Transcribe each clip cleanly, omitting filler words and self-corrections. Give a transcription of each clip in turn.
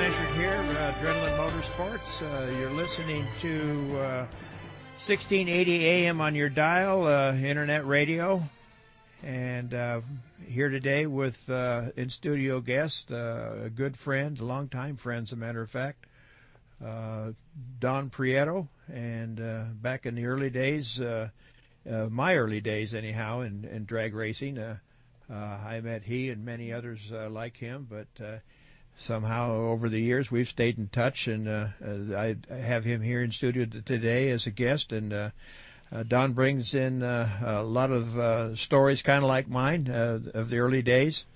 Blanchard here, Adrenaline Motorsports. You're listening to 1680 AM on your dial, internet radio. And here today with in-studio guest, a good friend, a longtime friend, as a matter of fact, Don Prieto. And back in the early days, my early days anyhow, in drag racing, I met he and many others like him, but somehow over the years we've stayed in touch, and I have him here in studio today as a guest, and Don brings in a lot of stories kind of like mine of the early days,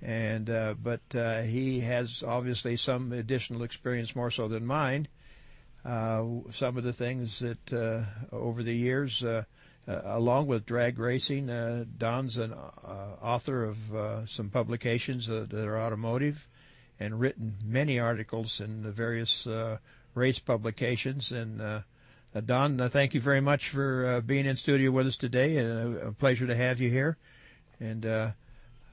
and but he has obviously some additional experience, more so than mine. Some of the things that over the years, along with drag racing, Don's an author of some publications that are automotive, and written many articles in the various race publications. And Don, thank you very much for being in studio with us today, and a pleasure to have you here. And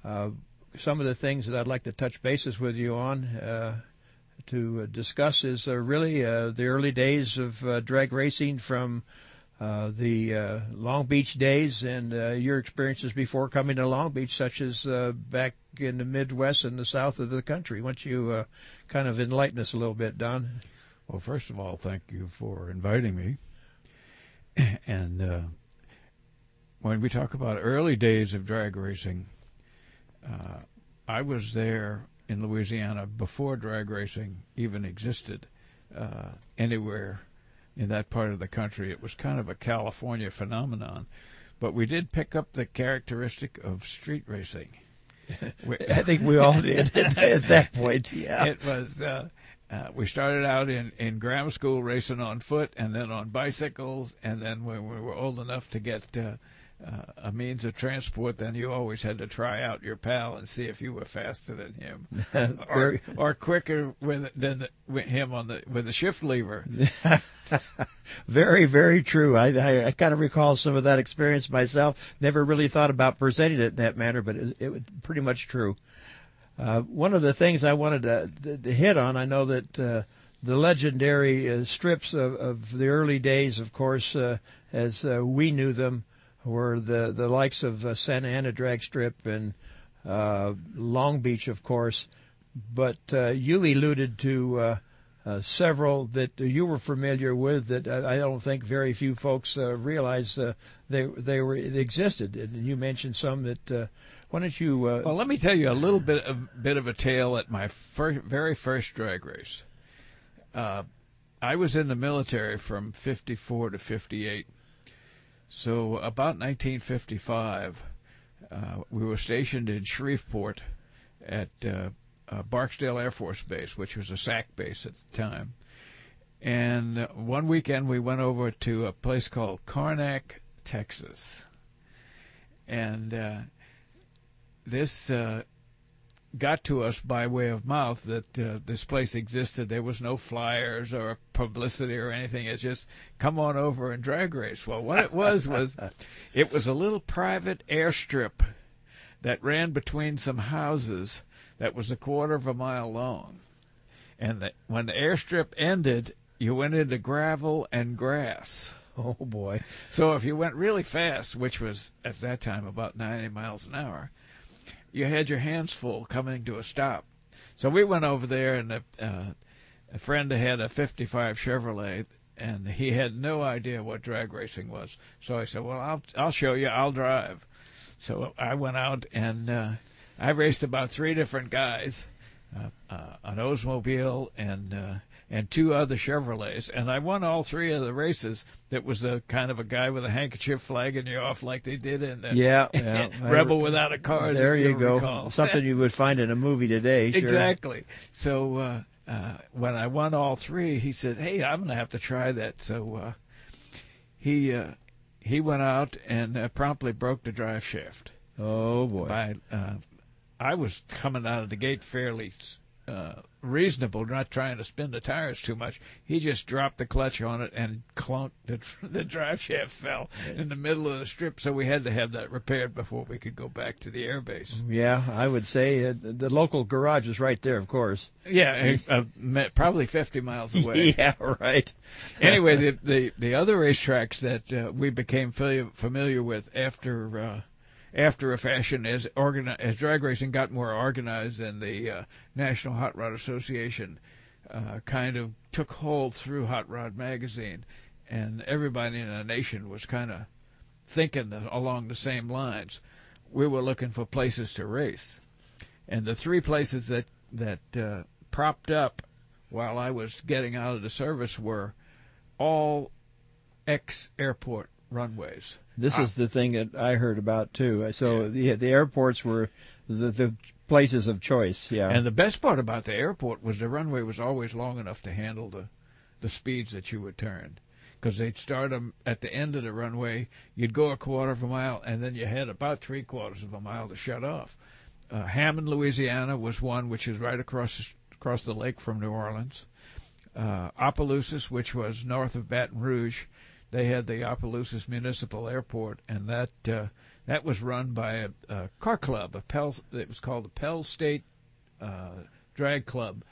some of the things that I'd like to touch bases with you on to discuss is really the early days of drag racing, from the Long Beach days, and your experiences before coming to Long Beach, such as back in the Midwest and the south of the country. Why don't you kind of enlighten us a little bit, Don? Well, first of all, thank you for inviting me. And when we talk about early days of drag racing, I was there in Louisiana before drag racing even existed anywhere in that part of the country. It was kind of a California phenomenon, but we did pick up the characteristic of street racing. I think we all did at that point. Yeah, it was. We started out in grammar school racing on foot, and then on bicycles, and then when we were old enough to get a means of transport, then you always had to try out your pal and see if you were faster than him, or quicker than him with the shift lever. Very, very true. I kind of recall some of that experience myself. Never really thought about presenting it in that manner, but it was pretty much true. One of the things I wanted to hit on, I know that the legendary strips of the early days, of course, as we knew them, were the likes of Santa Ana drag strip and Long Beach, of course. But you alluded to several that you were familiar with that I don't think very few folks realize they existed. And you mentioned some that. Why don't you? Well, let me tell you a little bit of a tale at my very first drag race. I was in the military from 54 to 58. So about 1955, we were stationed in Shreveport at Barksdale Air Force Base, which was a SAC base at the time. And one weekend we went over to a place called Karnak, Texas. And this got to us by way of mouth that this place existed. There was no flyers or publicity or anything. It's just, come on over and drag race. Well, what it was it was a little private airstrip that ran between some houses that was 1/4 mile long. And when the airstrip ended, you went into gravel and grass. Oh, boy. So if you went really fast, which was at that time about 90 miles an hour, you had your hands full coming to a stop. So we went over there, and a friend had a 55 Chevrolet, and he had no idea what drag racing was. So I said, well, I'll show you. I'll drive. So I went out, and I raced about 3 different guys, an Oldsmobile and 2 other Chevrolets, and I won all 3 of the races. That was a kind of a guy with a handkerchief flagging you off like they did in Rebel Without a Cause. There you go. Recall. Something you would find in a movie today. Sure. Exactly. So when I won all 3, he said, hey, I'm going to have to try that. So he went out and promptly broke the drive shaft. Oh, boy. I was coming out of the gate fairly reasonable, not trying to spin the tires too much. He just dropped the clutch on it and clunked. The drive shaft fell in the middle of the strip, so we had to have that repaired before we could go back to the airbase. Yeah, I would say the local garage is right there, of course. Yeah, probably 50 miles away. Yeah, right. Anyway, the other racetracks that we became familiar with after a fashion as drag racing got more organized and the National Hot Rod Association kind of took hold through Hot Rod magazine, and everybody in the nation was kind of thinking along the same lines. We were looking for places to race, and the three places that propped up while I was getting out of the service were all ex-airport runways. This is the thing that I heard about too. So the airports were the places of choice. Yeah. And the best part about the airport was the runway was always long enough to handle the speeds that you would turn, because they'd start them at the end of the runway. You'd go a quarter of a mile, and then you had about 3/4 of a mile to shut off. Hammond, Louisiana, was one, which is right across the lake from New Orleans. Opelousas, which was north of Baton Rouge. They had the Opelousas Municipal Airport, and that was run by a car club. It was called the Pell State Drag Club,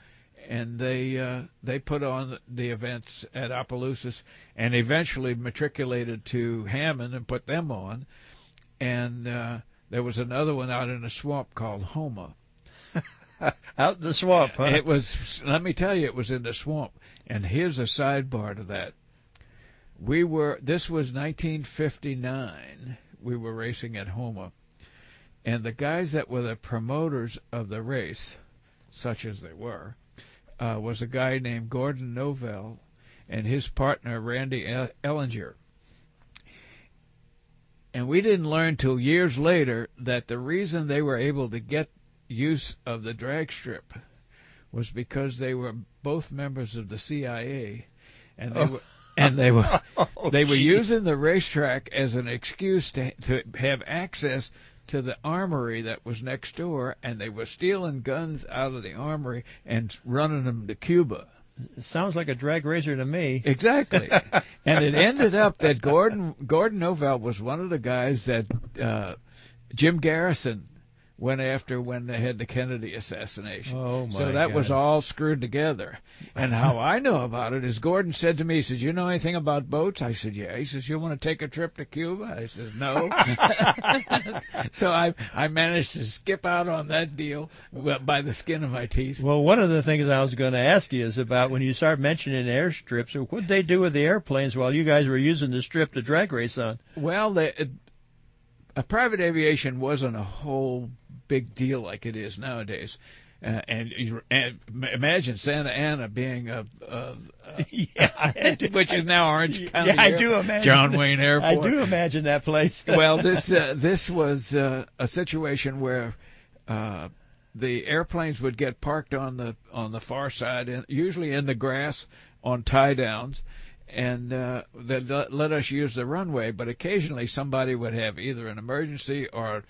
and they put on the events at Opelousas, and eventually matriculated to Hammond and put them on. And there was another one out in a swamp called Houma. Out in the swamp, huh? It was. Let me tell you, it was in the swamp. And here's a sidebar to that. This was 1959. We were racing at Houma, and the guys that were the promoters of the race, such as they were, was a guy named Gordon Novell and his partner Randy Ellinger. And we didn't learn till years later that the reason they were able to get use of the drag strip was because they were both members of the CIA, and they were they were using the racetrack as an excuse to have access to the armory that was next door, and they were stealing guns out of the armory and running them to Cuba. It sounds like a drag racer to me. Exactly. And it ended up that Gordon Novell was one of the guys that Jim Garrison went after when they had the Kennedy assassination. Oh, my So that God. was all screwed together. And how I know about it is Gordon said to me, he says, "You know anything about boats?" I said, "Yeah." He says, "You want to take a trip to Cuba?" I said, "No." So I managed to skip out on that deal by the skin of my teeth. Well, one of the things I was going to ask you is about when you start mentioning airstrips, what did they do with the airplanes while you guys were using the strip to drag race on? Well, private aviation wasn't a whole big deal like it is nowadays. And imagine Santa Ana being which is now Orange County. Yeah, I do imagine John Wayne Airport. I do imagine that place. Well, this was a situation where the airplanes would get parked on the far side, usually in the grass on tie downs, and they'd let us use the runway. But occasionally somebody would have either an emergency or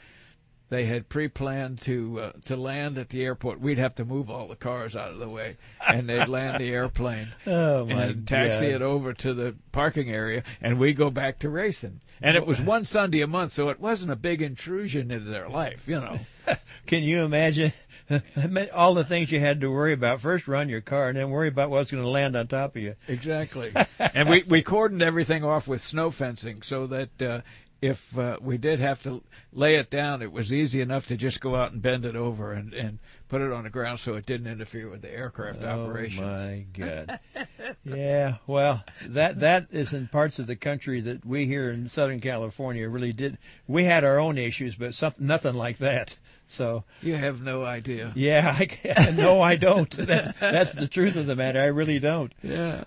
they had pre-planned to land at the airport. We'd have to move all the cars out of the way, and they'd land the airplane and taxi it over to the parking area, and we go back to racing. And it was one Sunday a month, so it wasn't a big intrusion into their life, you know. Can you imagine all the things you had to worry about? First run your car, and then worry about what's going to land on top of you. Exactly. And we cordoned everything off with snow fencing so that if we did have to lay it down, it was easy enough to just go out and bend it over and put it on the ground so it didn't interfere with the aircraft operations. Oh, my God. Yeah, well, that is in parts of the country that we here in Southern California really did. We had our own issues, but nothing like that. So you have no idea. Yeah, no, I don't. That's the truth of the matter. I really don't. Yeah.